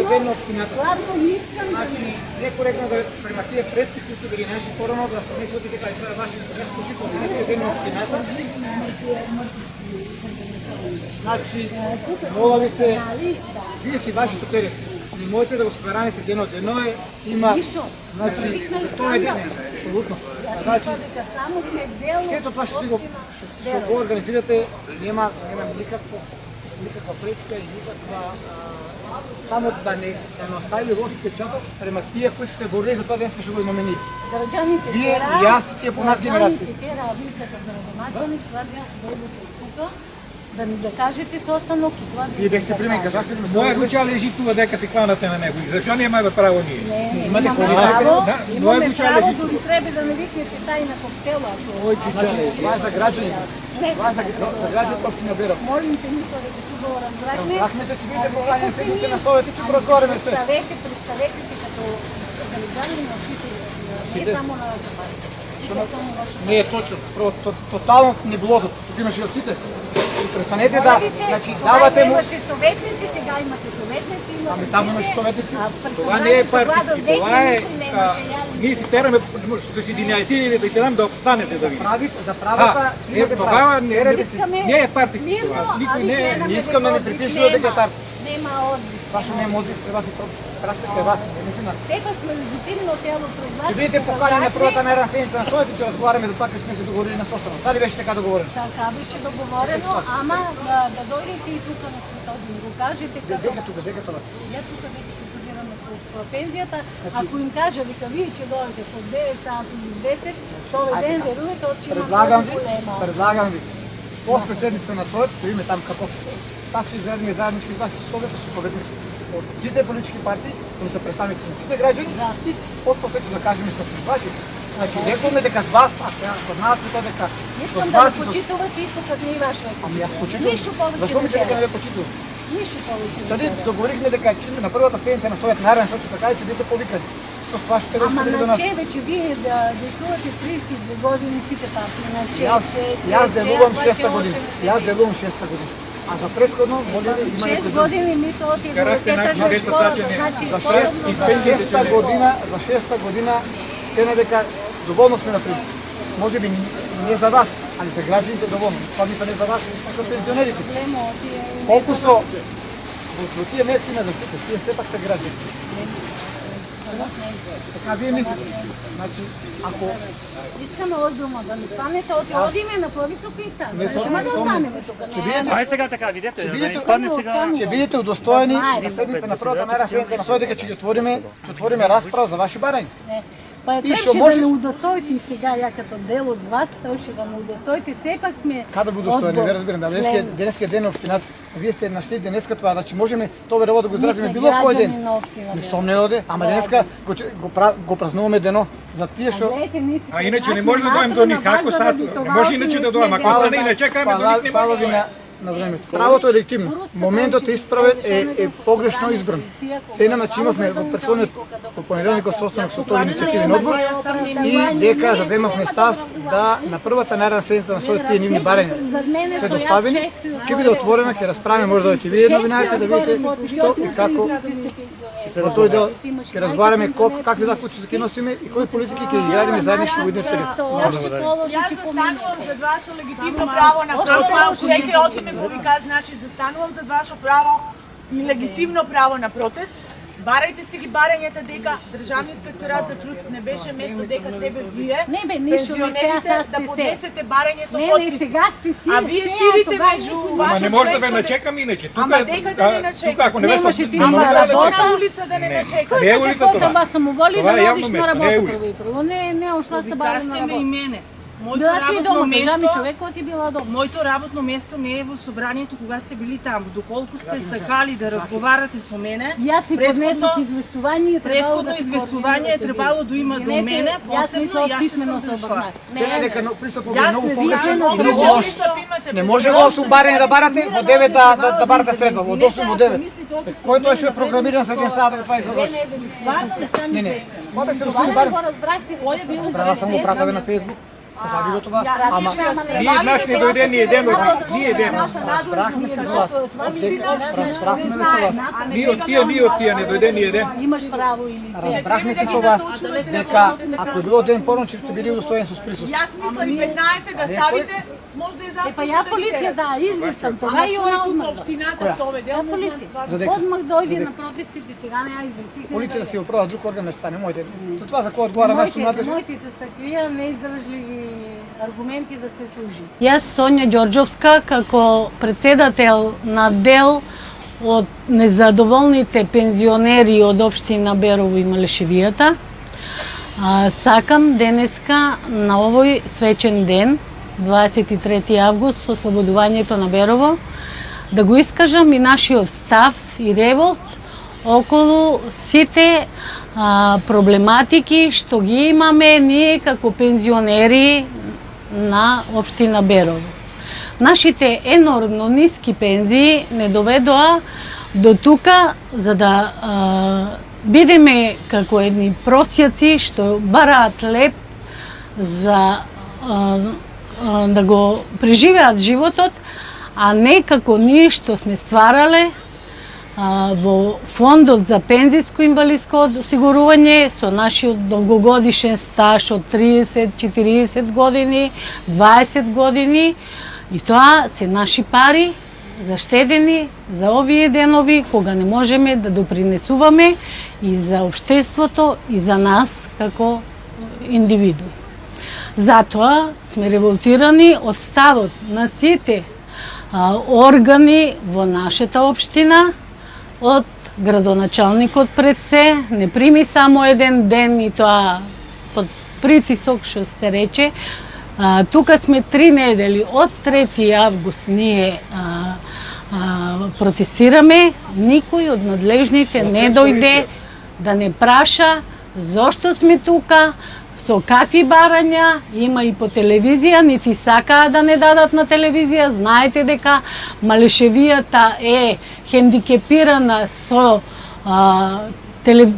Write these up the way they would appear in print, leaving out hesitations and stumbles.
ден на общината. Значи, некоректно да према тия предците си да ги нямаше по-рано да се мислите дека това е вашето изключително днеска ден на общината. Значи, моля ви се, вие си вашето терен. Не можете да го скараните ден от едно има, значи, за това е ден, абсолютно. Значи, след това ще го организирате, няма никаква преска и никаква, само да не остави лош печатък према тия, които са се борили за това днес ще го номинират. Вие и аз и тия по над генерации. Да ми закажете собствено това. Вие бехте при мен, кажахте ли ме? Моя куча лежи тук, дека се хванате на него. И защо нямаме право ние? Не, Имате право. Моя Имаме куча право, лежи дори трябва да не викнете тайна коктейла. Това е за гражданите. Това е за гражданите, които си набират. Молим те, никога да го разбрахме. Разбрахме, че си видите поканен седите на совете, че разговаряме се. Представете се като организатори на учители, не само на ваша партия. Не е точно. Тотално небулоза. Тук имаше остите. Престанете да, значи давате му... Имаше съветници, сега имате съветници. Ами там имаше съветници. Това не е партийски, това е... Ние си тераме с 11 или да терам да останете да видим. За правата си имате Тогава не е партийски Мирно, това. Никой не е... Не искам да ми приписвате катарци. Нема отдих. Ваша не е мозък, при вас и пращате при вас. Все пак сме легитимно тяло пред вас. Ще видите покани на първата най-рана седмица на совете, че разговаряме до това, че сме се договорили на собствено. Това ли беше така договорено? Така беше договорено, ама да дойдете и тук на Светов, да го кажете като... Дека тук? Я тук вече се събираме по пензията. Ако им кажа, вика вие, че дойдете по 9 сати или 10, то ден верувате, че има много голема. Предлагам ви. После седмица на совет, да видим там какво се. Там ще изгледаме заеднички с вас с совета, с съветници. От всичките политически партии, които са представници на всичките граждани и по-после ще да кажем и с ваши. Значи, лекваме дека с вас, а сега с нас и то дека. Искам да ви почитувате и тук не е ваше. Ами аз почитувам. Нищо повече Защо ми се дека не ви почитувам? Нищо повече. Дали договорихме дека на първата седмица на совет нарен, защото така и че бите повикани. С това ще Ама решите до на нас. че вече вие да действувате 32 години сите партии, на че, И аз делувам 6-та година. И аз делувам 6-та година. А за предходно, моля ви, има 6 години ми се отидохте Скарахте нашите деца сачени. за 6-та година, те не дека доволно сме напред. Може би не за вас, али за гражданите доволно. Това мисля не за вас, а за пенсионерите. Колко са в тия мерки на защита, тия все пак са граждани. Така вие мислите. Значи, ако... Искаме отдома да не станете одиме на по-висока инстанция. Няма да останеме тук. Ай сега така, видите, да не изпадне сега... Ще бидете удостоени на седмица на първата най-рана седмица на совета, че отвориме разправа за ваши барани. Па трябваше да не удостоите и сега, я като дел от вас, трябваше да не удостоите. Все пак сме Как да го удостоени? Не разбирам. Днес е ден на общината. Вие сте нашли днеска това. Значи можем това да го изразиме било кой ден. Не сум не оде, ама днеска го празнуваме дено. За тия шо... А иначе не може да дойдем до них. Ако са... Не може иначе да дойдем. Ако са не чекаме до них, не може да дойдем. На времето. Правото е легитимно. Моментът е изправен е погрешно избран. Сена на че имахме в предходният понеделник от собствено Светов инициативен отбор и дека завемахме став да на първата най-рана седмица на своите тия нивни барени се доставени. Ке биде отворена, ке разправим, може да дойдете вие новинарите да видите що и како в този дел ке разговаряме какви да кучи ке носиме и кои политики ке играеме заедно ще видим период. Јас застанувам за ваше легитимно право на протест. Чекай, отиме го ви каза, значи застанувам за ваше право и легитимно право на протест. Барајте си ги барањата дека Државниот инспекторат за труд не беше место дека треба вие, пензионерите, да поднесете барање со подписи. А вие ширите меѓу Ама вашите не може да ве членови. начекам иначе. Ама дека да не начекам. Тук ако не ве Немаше ти не може на да работа. начекам. На улица да не начекам. Не е улица това. Ба самоволи Това да е явно одиш на место, не е работа улица. прво. Не ушла се бавя на Кажете ме и работа. мене. Моето Да си работно дома, кажа ми место, човек, кој ти била дома. моето работно место не е во собранието кога сте били там. Доколку сте сакали да разговарате со мене, Јас ви поднесох известување. предходно известување е требало да има до мене, посебно и јас ќе сум дошла. Сена дека пристапот е Јас много не погрешен знам, и много лош. Не може во 8 барени да барате, во 9 да барате средба, од 8 во 9. Којто е што е програмиран за един сад да това извърши. Стварно не сам Не. известен. Кога бе се Това русили не барен? го разбрахте. Кој е бил Брала съм го пратаве на Фейсбук. Кажа ви го тоа, ама Ние наш не дојде ни еден од ние еден. разбрахме се со вас. Разбрахме се со вас. Ние од тие не дојде ни еден. Имаш право или се. Разбрахме се со вас дека ако било ден порано ќе биде удостоен со присуство. Јас мислам и 15 да ставите, може да е Па ја полиција да известам тога и она одмах. Општината в овој дел, Полиција. За дека- Одмах дојде на протестите, сега не ја известих. Полиција да си оправда друг орган нешта, не моите. За това за кој одговара место надлежно. Моите се таквија не издржливи аргументи да се служи. Јас Сонја Ѓорѓовска како председател на дел од незадоволните пензионери од општина Берово и Малешевијата, сакам денеска на овој свечен ден, 23 август, ослободувањето на Берово, да го искажам и нашиот став и револт околу сите проблематики што ги имаме ние како пензионери на општина Берово. Нашите енормно ниски пензии не доведоа до тука за да бидеме како едни просјаци што бараат леп за да го преживеат животот, а не како ние што сме стварале во фондот за пензиско инвалидско осигурување со нашиот долгогодишен стаж од 30-40 години, 20 години, и тоа се наши пари заштедени за овие денови кога не можеме да допринесуваме и за општеството и за нас како индивидуи. Затоа сме револтирани од ставот на сите органи во нашата општина, од градоначалникот пред се, не прими само еден ден и тоа под притисок, што се рече. Тука сме 3 недели, од 3 август ние протестираме, никој од надлежните не дојде да не праша зошто сме тука, со какви барања, има и по телевизија, нити сакаа да не дадат на телевизија. Знаете дека Малешевијата е хендикепирана со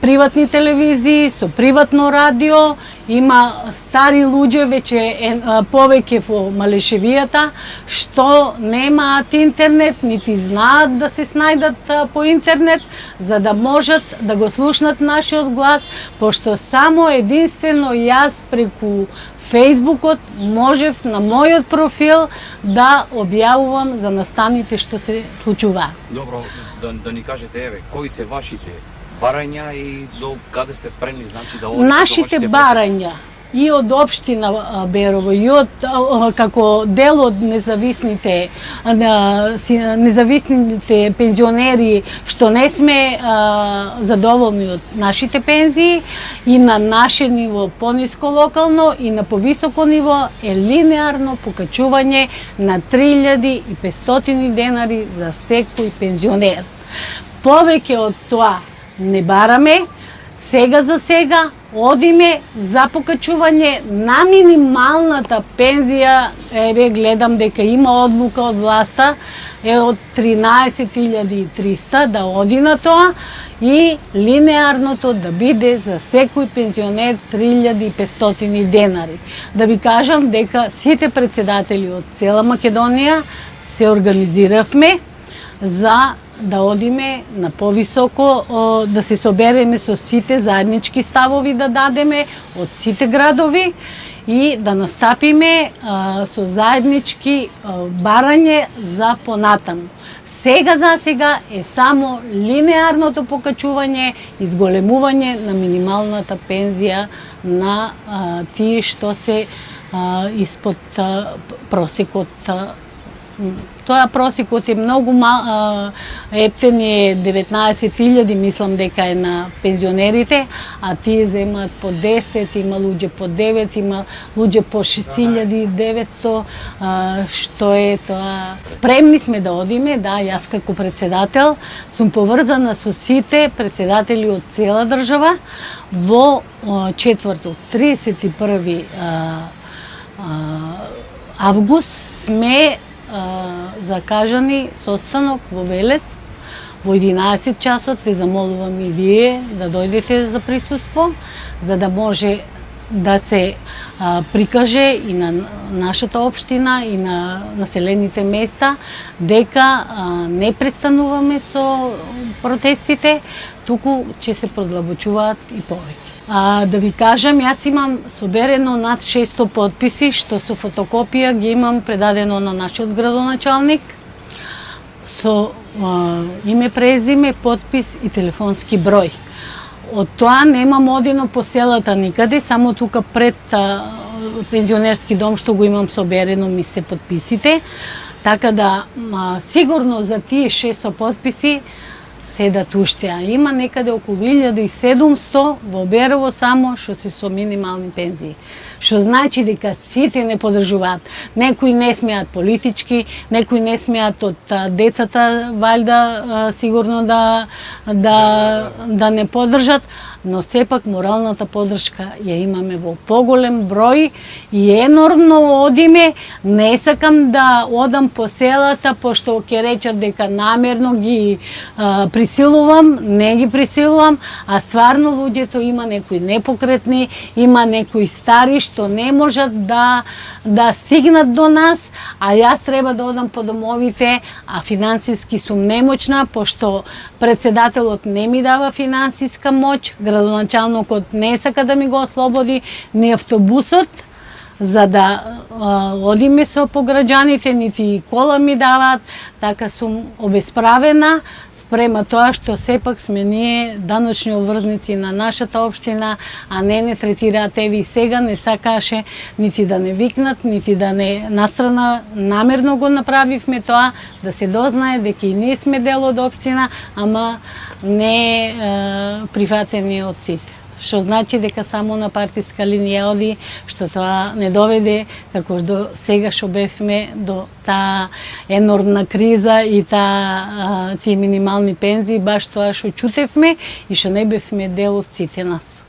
приватни телевизии, со приватно радио, има стари луѓе веќе повеќе во Малешевијата што немаат интернет, нити знаат да се снајдат по интернет за да можат да го слушнат нашиот глас, пошто само единствено јас преку Фејсбукот можев на мојот профил да објавувам за настаните што се случуваат. Добро, да ни кажете, еве, кои се вашите барања и до каде сте спремни, значи да одите? Нашите барања и од општина Берово и од како дел од независните пензионери што не сме задоволни од нашите пензии и на наше ниво пониско локално и на повисоко ниво е линеарно покачување на 3500 денари за секој пензионер. Повеќе од тоа не бараме, сега за сега одиме за покачување на минималната пензија. Еве гледам дека има одлука од власта е од 13.300 да оди на тоа и линеарното да биде за секој пензионер 3500 денари. Да ви кажам дека сите председатели од цела Македонија се организиравме за да одиме на повисоко, да се собереме со сите заеднички ставови да дадеме од сите градови и да насапиме со заеднички барање за понатаму. Сега за сега е само линеарното покачување, изголемување на минималната пензија на тие што се испод просекот. Тоа просекот е многу ептен, е 19.000, мислам дека е на пензионерите, а тие земаат по 10, има луѓе по 9, има луѓе по 6.900, што е тоа. Спремни сме да одиме, да, јас како председател сум поврзана со сите председатели од цела држава во четврток, 31 август сме закажани состанок во Велес во 11 часот. Ви замолувам и вие да дојдете за присуство, за да може да се прикаже и на нашата општина и на населените места дека не престануваме со протестите, туку ќе се продлабочуваат и повеќе. Да ви кажам, јас имам соберено над 600 подписи, што со фотокопија ги имам предадено на нашиот градоначалник, со име, презиме, подпис и телефонски број. Од тоа немам одено по селата никаде, само тука пред пензионерски дом што го имам соберено ми се подписите, така да сигурно за тие 600 подписи седат уште, а има некаде околу 1700 во Берово само што се со минимални пензии. Што значи дека сите не подржуваат. Некои не смеат политички, некои не смеат од децата, валјда сигурно да не поддржат, но сепак моралната поддршка ја имаме во поголем број и енормно одиме. Не сакам да одам по селата, пошто ќе речат дека намерно ги присилувам, не ги присилувам, а стварно луѓето има некои непокретни, има некои стари што не можат да стигнат до нас, а јас треба да одам по домовите, а финансиски сум немоćна, пошто председателот не ми дава финансиска моќ, градоначалникот не сака да ми го ослободи, ни автобусот, за да одиме со пограѓаните, нити кола ми даваат, така сум обесправена спрема тоа што сепак сме ние даночни обврзници на нашата општина, а не третираат. Еви и сега не сакаше нити да не викнат, нити да не настрана. Намерно го направивме тоа, да се дознае дека и ние сме дел од општина, ама не прифатени од сите. Што значи дека само на партиска линија оди, што тоа не доведе, како до сега што бевме до таа енормна криза и тие минимални пензии, баш тоа што чутевме и што не бевме дел од сите нас.